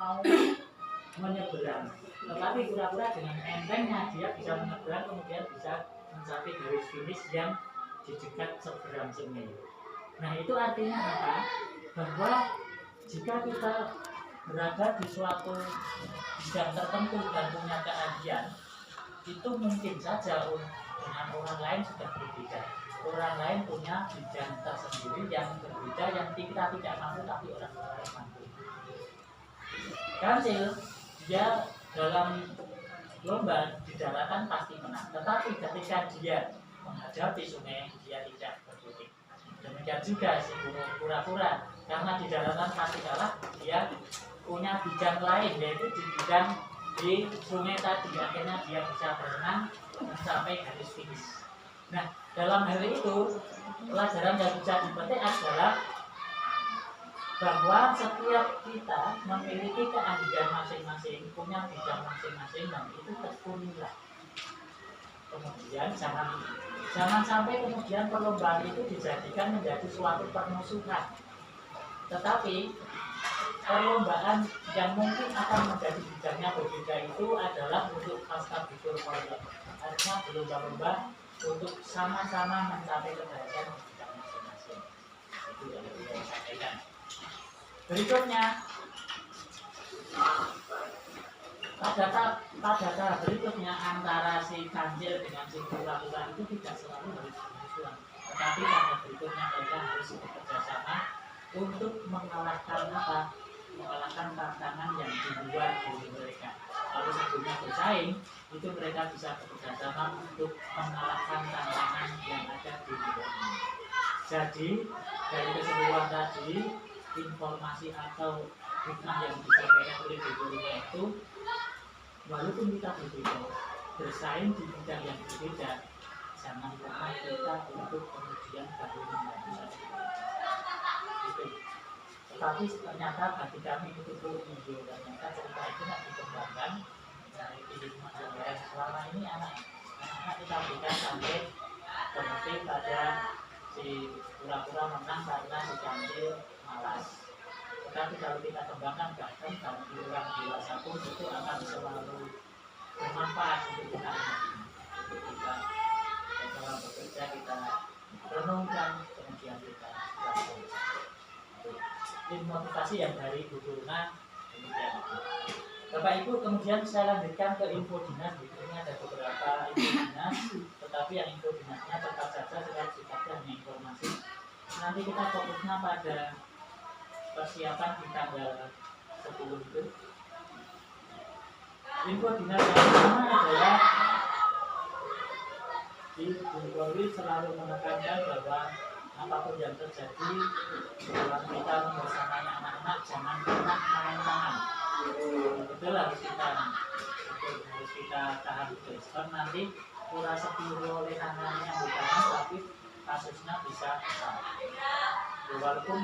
mau menyeberang, tetapi pura-pura dengan entengnya dia bisa menyeberang, kemudian bisa mencapai garis finish yang di dekat seberang sungai. Nah, itu artinya apa? Bahwa jika kita berada di suatu bidang tertentu dan punya keahlian, itu mungkin saja dengan orang lain sudah berbeda. Orang lain punya bidang tersendiri yang berbeda, yang kita tidak mampu tapi orang lain mampu. Kancil dia dalam lomba di daratan pasti menang, tetapi ketika dia menghadapi sungai dia tidak berkutik. Demikian juga si burung kura-kura, karena di daratan pasti kalah, dia punya bidang lain, yaitu di bidang di sungai tadi, akhirnya dia bisa berenang sampai garis finish. Nah, dalam hal itu pelajaran yang bisa dipetik adalah bahwa setiap kita memiliki keahlian masing-masing, punya bidang masing-masing, dan itu tekunilah. Kemudian jangan sampai kemudian perlombaan itu dijadikan menjadi suatu permusuhan. Tetapi perlombaan yang mungkin akan menjadi bidangnya berbeda itu adalah untuk pastabikul kolom. Artinya berlomba-lomba untuk sama-sama mencapai kebaikan di bidang masing-masing. Itu yang saya sampaikan. Berikutnya, pada tahap berikutnya antara si kancil dengan si kura-kura itu tidak selalu harus bermusuhan, tetapi pada berikutnya mereka harus bekerja sama untuk mengalahkan apa? Mengalahkan tantangan yang di luar diri mereka. Kalau sebelumnya bersaing, itu mereka bisa bekerja sama untuk mengalahkan tantangan yang ada di luar. Jadi dari keseluruhan tadi, informasi atau hikmah yang disampaikan oleh gurunya itu, walaupun kita berbeda, bersaing di bidang yang berbeda, jangan pernah kita untuk kemudian baru membantu satu. Tetapi ternyata bagi kami itu video, ternyata cerita itu tidak dikembangkan dari hikmah yang selama ini anak-anak kita berikan sampai berhenti pada si pura-pura menang karena si kancil malas. Tetapi kalau kita kembangkan bahkan bagi orang dewasa pun itu akan selalu bermanfaat untuk kita. Untuk kita dalam bekerja kita renungkan, kemudian kita lakukan. Ini motivasi yang dari Bu Guruna. Demikian. Bapak Ibu, kemudian saya lanjutkan ke info dinas. Ini ada beberapa info dinas, tetapi yang info dinasnya tetap saja secara sifatnya hanya informasi. Nanti kita fokusnya pada persiapan di tanggal 10 itu. Info dinas yang pertama adalah di Bu Polri selalu menekankan bahwa apapun yang terjadi dalam kita membersamai anak-anak, jangan pernah main tangan. Betul harus kita tahan betul. Sebab nanti kurang sepuluh oleh tangannya yang bukan, tapi kasusnya bisa besar. Walaupun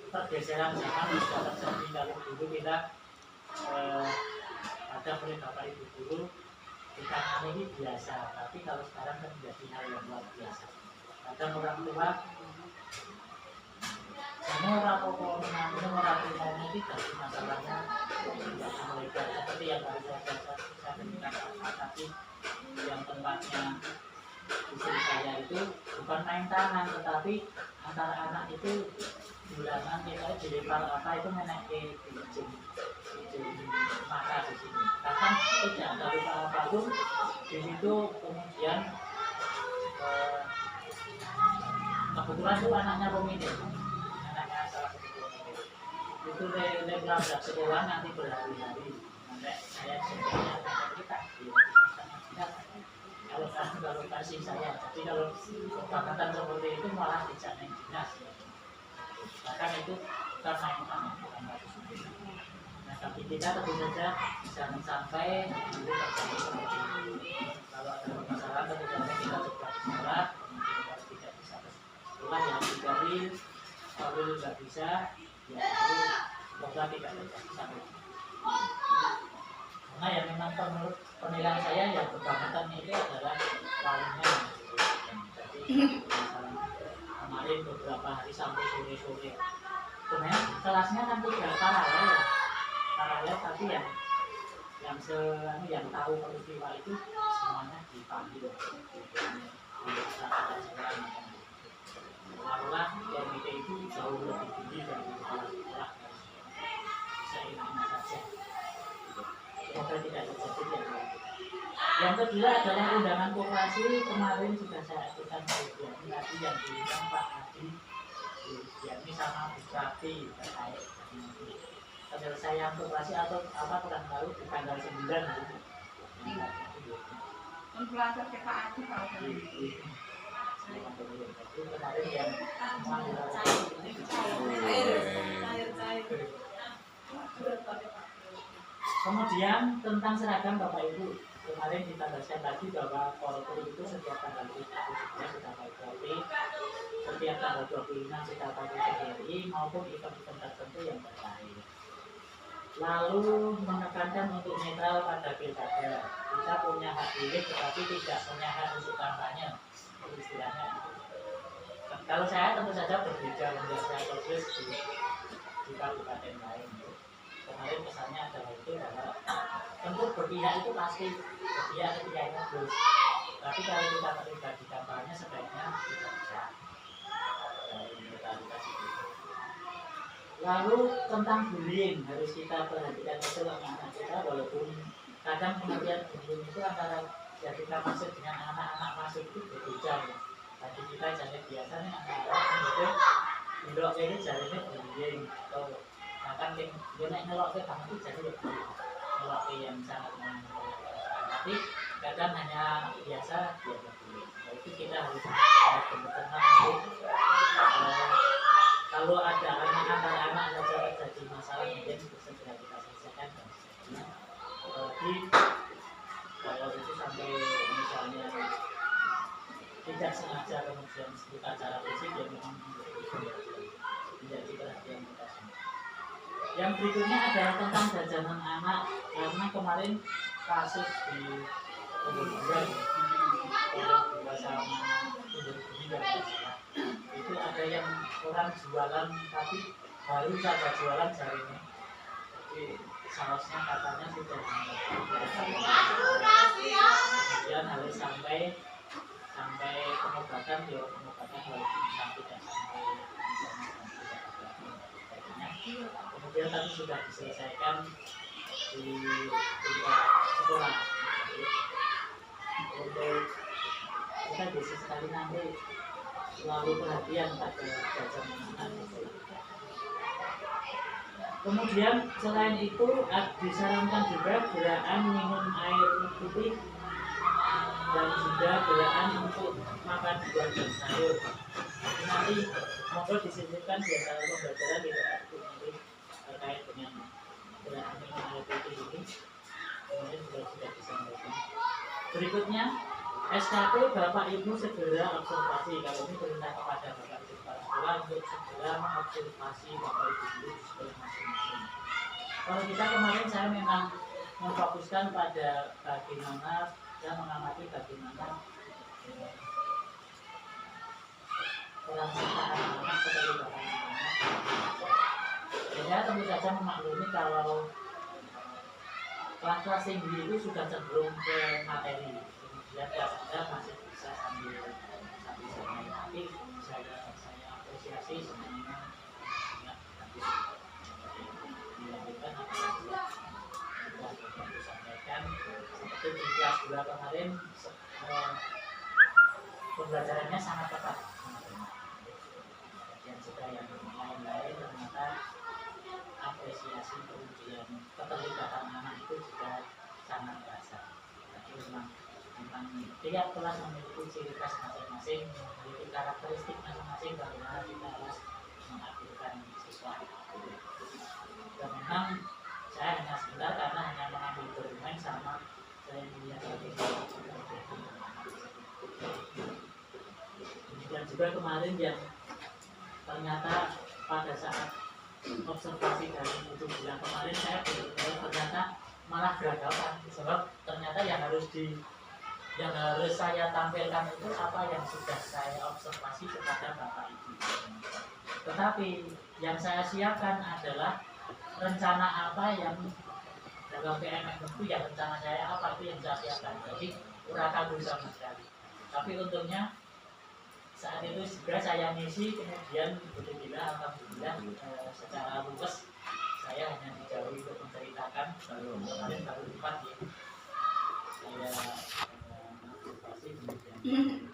pergeseran zaman bisa terjadi, kalau dulu kita ada oleh Bapak Ibu guru kita ini biasa, tapi kalau sekarang kan menjadi hal yang luar biasa. Kadang orang tua semua orang pokok menanggung orang tua tidak masalahnya mereka seperti yang harus saya berikan tapi yang tempatnya istri saya itu bukan main tangan, tetapi antara anak itu bulanan kita dilempar apa itu menaiki di ujung mata di sini. Bahkan tidak ada luka apapun di situ. Kemudian kebetulan itu anaknya pemimpin, anaknya salah satu pemimpin. Itu lempar sekolah nanti berhari-hari. Nanti saya sebenarnya kita kalau kasih saya, tapi kalau kebangkatan seperti itu malah tidak naik dinas. Bahkan itu kita main tangan. Nah, tapi kita tentu saja jangan sampai itu terjadi seperti itu. Kalau ada permasalahan tentu saja kita coba bicara, kita tidak bisa setelah yang dicari, kalau nggak bisa, ya itu semoga tidak terjadi sampai. Karena yang memang menurut penilaian saya yang kebangetan itu adalah palingnya. Jadi kemarin beberapa hari sampai sore-sore. Sebenarnya kelasnya kan 3 paralel tapi yang tahu peristiwa itu semuanya dipanggil untuk saat sekarang. Malah komite itu jauh lebih tinggi dari kepala sekolah. Seenaknya saja. Semoga tidak terjadi yang kedua adalah undangan koperasi. Kemarin sudah saya ajukan kemudian tadi yang diundang Pak Hadi ini sama Bupati terkait penyelesaian koperasi atau apa kurang tahu di tanggal 9 Pelajar ke Pak Hadi kemarin yang kemudian tentang seragam Bapak Ibu, kemarin ditandaskan tadi bahwa Polri itu setiap tanggal 17 sudah pakai Polri, setiap tanggal 26 sudah pakai TNI maupun event-event tertentu yang terkait. Lalu menekankan untuk netral pada pilkada. Kita punya hak pilih tetapi tidak punya hak untuk kampanye, istilahnya itu. Kalau saya tentu saja berbeda dengan saya terus di kabupaten lain. Kemarin pesannya adalah itu bahwa tentu berpihak itu pasti berpihak ketika nyoblos. Tapi kalau kita terlibat di kampanye sebaiknya tidak bisa dari netralitas itu. Lalu tentang bullying harus kita perhatikan betul anak-anak kita, walaupun kadang pengertian bullying itu antara ya kita masuk dengan anak-anak masuk itu berbeda. Tadi kita jadi biasa nih anak-anak itu blok ini jadinya bullying atau bahkan dia naik ngelok ke kamu itu jadi ngelok yang sangat menyenangkan. Tapi kadang hanya biasa dia bullying. Itu kita harus benar-benar kalau ada anak-anak saja terjadi masalah mungkin segera kita selesaikan dan sebagainya. Apalagi kalau itu sampai misalnya tidak sengaja kemudian disebut acara fisik yang memang menjadi perhatian kita semua. Yang berikutnya adalah tentang jajanan anak, karena kemarin kasus di Pembunuhan sama itu ada yang orang jualan tapi baru saja jualan jarinya, jadi sausnya katanya sudah kemudian harus sampai pengobatan ya pengobatan walaupun tidak sampai kemudian tadi sudah diselesaikan di tingkat sekolah. Untuk kita bisa sekali nanti selalu perhatian pada jajanan anak. Kemudian selain itu disarankan juga gerakan minum air putih dan juga gerakan untuk makan buah dan sayur. Nanti monggo disisipkan di antara pembelajaran di tempat nanti terkait dengan gerakan minum air putih ini. Kemudian sudah disampaikan. Berikutnya SKP Bapak Ibu segera observasi. Kalau ini perintah kepada Bapak Ibu kepala sekolah untuk segera mengobservasi Bapak Ibu guru di sekolah masing-masing. Kalau kita kemarin saya memang memfokuskan pada bagaimana dan mengamati bagaimana peran serta anak-anak keterlibatan anak-anak. Saya tentu saja memaklumi kalau kelas-kelas tinggi itu sudah cenderung ke materi. Kemudian kelas rendah masih bisa sambil main, tapi saya apresiasi semuanya dilanjutkan apa yang sudah disampaikan. Seperti di kelas 2 kemarin pembelajarannya sangat ketat, dan juga yang lain-lain ternyata apresiasi kemudian keterlibatan anak itu juga sangat terasa. Jadi memang tiap kelas memiliki ciri khas masing-masing, memiliki karakteristik masing-masing bagaimana kita harus menghadirkan siswa. Dan memang saya hanya sebentar karena hanya mengambil bermain sama saya melihat lagi. Dan juga kemarin yang ternyata pada saat observasi dari 7 bulan kemarin saya ternyata malah gagal, sebab ternyata yang harus saya tampilkan itu apa yang sudah saya observasi kepada Bapak Ibu. Tetapi yang saya siapkan adalah rencana apa yang dalam PMM itu ya rencana saya apa itu yang saya siapkan, jadi kurang kagum sama sekali. Tapi untungnya saat itu segera saya misi, kemudian alhamdulillah secara luwes saya hanya dijauhi untuk menceritakan kemarin baru 4 ya saya motivasi kemudian